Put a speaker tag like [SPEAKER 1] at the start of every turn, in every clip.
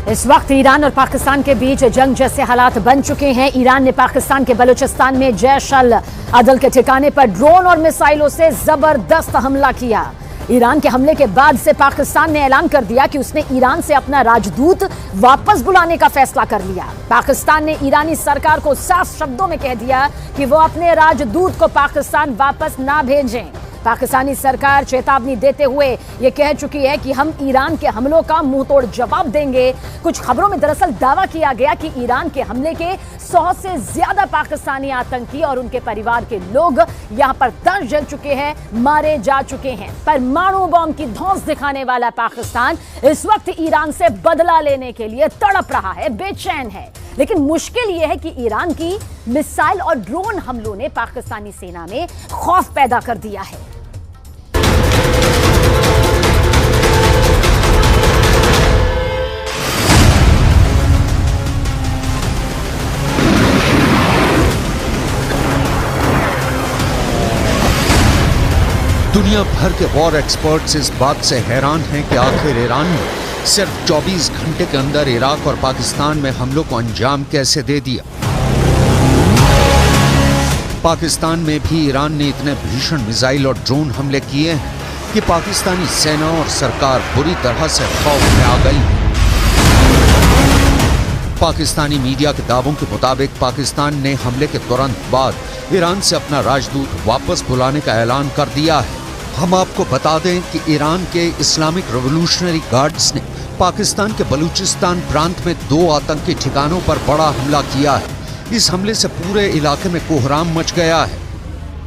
[SPEAKER 1] इस वक्त ईरान और पाकिस्तान के बीच जंग जैसे हालात बन चुके हैं। ईरान ने पाकिस्तान के बलूचिस्तान में जैश अल अदल के ठिकाने पर ड्रोन और मिसाइलों से जबरदस्त हमला किया। ईरान के हमले के बाद से पाकिस्तान ने ऐलान कर दिया कि उसने ईरान से अपना राजदूत वापस बुलाने का फैसला कर लिया। पाकिस्तान ने ईरानी सरकार को साफ शब्दों में कह दिया कि वो अपने राजदूत को पाकिस्तान वापस ना भेजें। पाकिस्तानी सरकार चेतावनी देते हुए ये कह चुकी है कि हम ईरान के हमलों का मुंहतोड़ जवाब देंगे। कुछ खबरों में दरअसल दावा किया गया कि ईरान के हमले के 100 से ज्यादा पाकिस्तानी आतंकी और उनके परिवार के लोग यहां पर दर्ज जल चुके हैं, मारे जा चुके हैं। परमाणु बॉम्ब की धौंस दिखाने वाला पाकिस्तान इस वक्त ईरान से बदला लेने के लिए तड़प रहा है, बेचैन है। लेकिन मुश्किल यह है कि ईरान की मिसाइल और ड्रोन हमलों ने पाकिस्तानी सेना में खौफ पैदा कर दिया है।
[SPEAKER 2] दुनिया भर के वॉर एक्सपर्ट्स इस बात से हैरान हैं कि आखिर ईरान ने सिर्फ 24 घंटे के अंदर इराक और पाकिस्तान में हमलों को अंजाम कैसे दे दिया। पाकिस्तान में भी ईरान ने इतने भीषण मिसाइल और ड्रोन हमले किए हैं कि पाकिस्तानी सेना और सरकार बुरी तरह से खौफ में आ गई। पाकिस्तानी मीडिया के दावों के मुताबिक पाकिस्तान ने हमले के तुरंत बाद ईरान से अपना राजदूत वापस बुलाने का ऐलान कर दिया है। हम आपको बता दें कि ईरान के इस्लामिक रिवॉल्यूशनरी गार्ड्स ने पाकिस्तान के बलूचिस्तान प्रांत में 2 आतंकी ठिकानों पर बड़ा हमला किया है। इस हमले से पूरे इलाके में कोहराम मच गया है।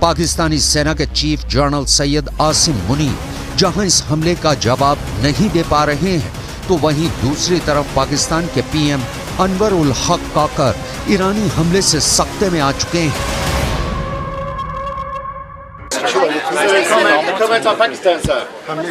[SPEAKER 2] पाकिस्तानी सेना के चीफ जनरल सैयद आसिम मुनीर जहां इस हमले का जवाब नहीं दे पा रहे हैं, तो वहीं दूसरी तरफ पाकिस्तान के पीएम अनवर उल हक काकर ईरानी हमले से सख्ते में आ चुके हैं।
[SPEAKER 3] Comment en Pakistan, sir?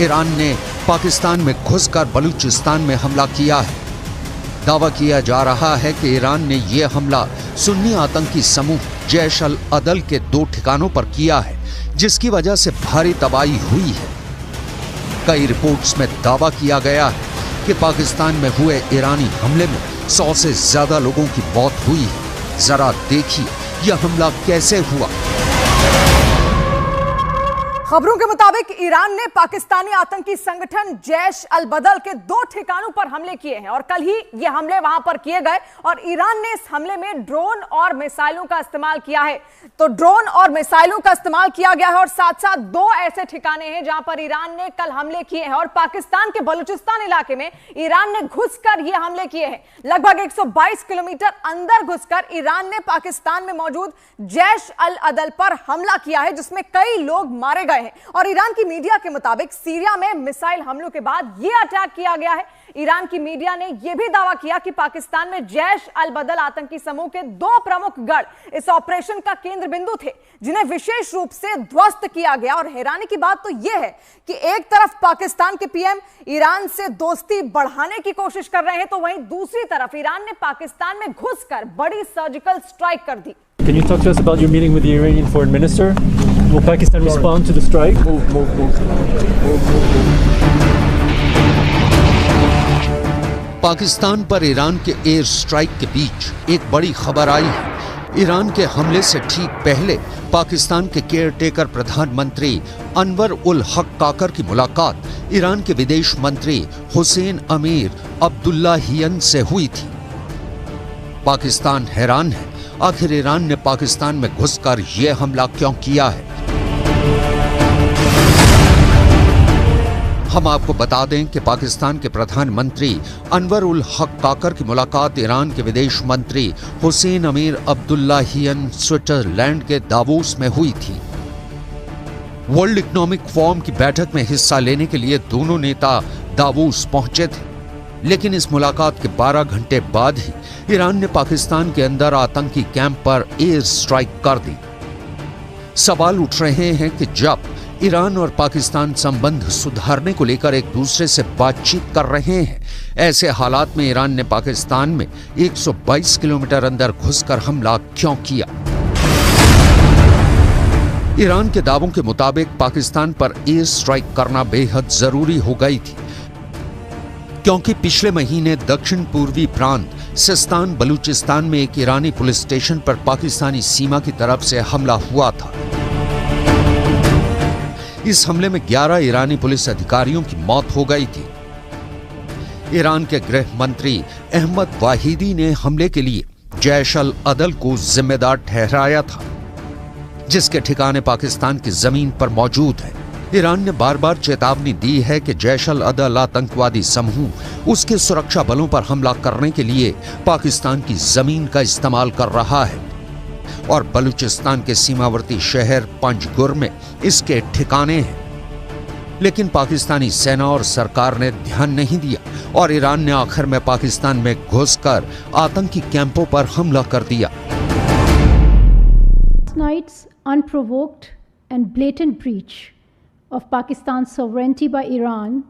[SPEAKER 2] Iran ने पाकिस्तान में घुसकर बलूचिस्तान में हमला किया है। दावा किया जा रहा है कि ईरान ने यह हमला सुन्नी आतंकी समूह जैश अल अदल के 2 ठिकानों पर किया है, जिसकी वजह से भारी तबाही हुई है। कई रिपोर्ट्स में दावा किया गया है कि पाकिस्तान में हुए ईरानी हमले में 100 से ज्यादा लोगों की मौत हुई है। जरा देखिए यह हमला कैसे हुआ।
[SPEAKER 1] खबरों के मुताबिक ईरान ने पाकिस्तानी आतंकी संगठन जैश अल बदल के 2 ठिकानों पर हमले किए हैं और कल ही ये हमले वहां पर किए गए और ईरान ने इस हमले में ड्रोन और मिसाइलों का इस्तेमाल किया है। तो ड्रोन और मिसाइलों का इस्तेमाल किया गया है और साथ साथ 2 ऐसे ठिकाने हैं जहां पर ईरान ने कल हमले किए हैं और पाकिस्तान के बलूचिस्तान इलाके में ईरान ने घुसकर ये हमले किए हैं। लगभग 122 किलोमीटर अंदर घुसकर ईरान ने पाकिस्तान में मौजूद जैश अल अदल पर हमला किया है, जिसमें कई लोग मारे गए। और ईरान की मीडिया के मुताबिक सीरिया में मिसाइल हमलों के बाद यह अटैक किया गया है। ईरान की मीडिया ने यह भी दावा किया कि पाकिस्तान में जैश अल बदल आतंकी समूह के 2 प्रमुख गढ़ इस ऑपरेशन का केंद्र बिंदु थे, जिन्हें विशेष रूप से ध्वस्त किया गया। और हैरानी की बात तो यह है कि एक तरफ पाकिस्तान के पीएम ईरान से दोस्ती बढ़ाने की कोशिश कर रहे हैं, तो वहीं दूसरी तरफ ईरान ने पाकिस्तान में घुसकर बड़ी सर्जिकल स्ट्राइक कर दी।
[SPEAKER 4] Can you talk to us about your meeting with the Iranian foreign minister? Will Pakistan respond to the strike?
[SPEAKER 2] Pakistan पर ईरान के एयर स्ट्राइक के बीच एक बड़ी खबर आई है। ईरान के हमले से ठीक पहले पाकिस्तान के केयरटेकर प्रधानमंत्री अनवर उल हक काकर की मुलाकात ईरान के विदेश मंत्री हुसैन अमीर अब्दुल्लाहियन से हुई थी। पाकिस्तान हैरान है, आखिर ईरान ने पाकिस्तान में घुसकर यह हमला क्यों किया है। हम आपको बता दें कि पाकिस्तान के प्रधानमंत्री अनवर उल हक काकर की मुलाकात ईरान के विदेश मंत्री हुसैन अमीर अब्दुल्लाहियन स्विट्जरलैंड के दावोस में हुई थी। वर्ल्ड इकोनॉमिक फोरम की बैठक में हिस्सा लेने के लिए दोनों नेता दावोस पहुंचे थे, लेकिन इस मुलाकात के 12 घंटे बाद ही ईरान ने पाकिस्तान के अंदर आतंकी कैंप पर एयर स्ट्राइक कर दी। सवाल उठ रहे हैं कि जब ईरान और पाकिस्तान संबंध सुधारने को लेकर एक दूसरे से बातचीत कर रहे हैं। ऐसे हालात में ईरान ने पाकिस्तान में 122 किलोमीटर अंदर घुसकर हमला क्यों किया? ईरान के दावों के मुताबिक पाकिस्तान पर एयर स्ट्राइक करना बेहद जरूरी हो गई थी, क्योंकि पिछले महीने दक्षिण पूर्वी प्रांत सिस्तान बलूचिस्तान में एक ईरानी पुलिस स्टेशन पर पाकिस्तानी सीमा की तरफ से हमला हुआ था। इस हमले में 11 ईरानी पुलिस अधिकारियों की मौत हो गई थी। ईरान के गृह मंत्री अहमद वाहिदी ने हमले के लिए जैश अल अदल को जिम्मेदार ठहराया था, जिसके ठिकाने पाकिस्तान की जमीन पर मौजूद है। ईरान ने बार बार चेतावनी दी है कि जैश अल अदल आतंकवादी समूह उसके सुरक्षा बलों पर हमला करने के लिए पाकिस्तान की जमीन का इस्तेमाल कर रहा है और बलूचिस्तान के सीमावर्ती शहर पंजगुर में इसके ठिकाने हैं। लेकिन पाकिस्तानी सेना और सरकार ने ध्यान नहीं दिया और ईरान ने आखिर में पाकिस्तान में घुसकर आतंकी कैंपों पर हमला कर दिया।
[SPEAKER 3] Night's unprovoked and blatant breach of Pakistan's sovereignty by Iran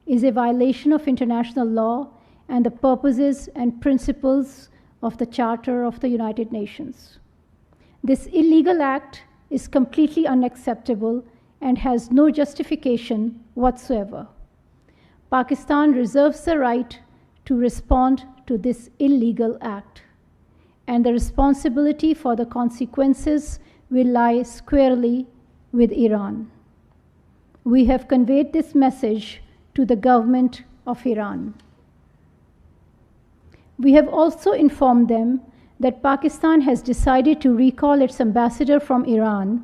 [SPEAKER 3] is a violation of international law and the purposes and principles of the Charter of the United Nations. This illegal act is completely unacceptable and has no justification whatsoever. Pakistan reserves the right to respond to this illegal act, and the responsibility for the consequences will lie squarely with Iran. We have conveyed this message to the government of Iran. We have also informed them that Pakistan has decided to recall its ambassador from Iran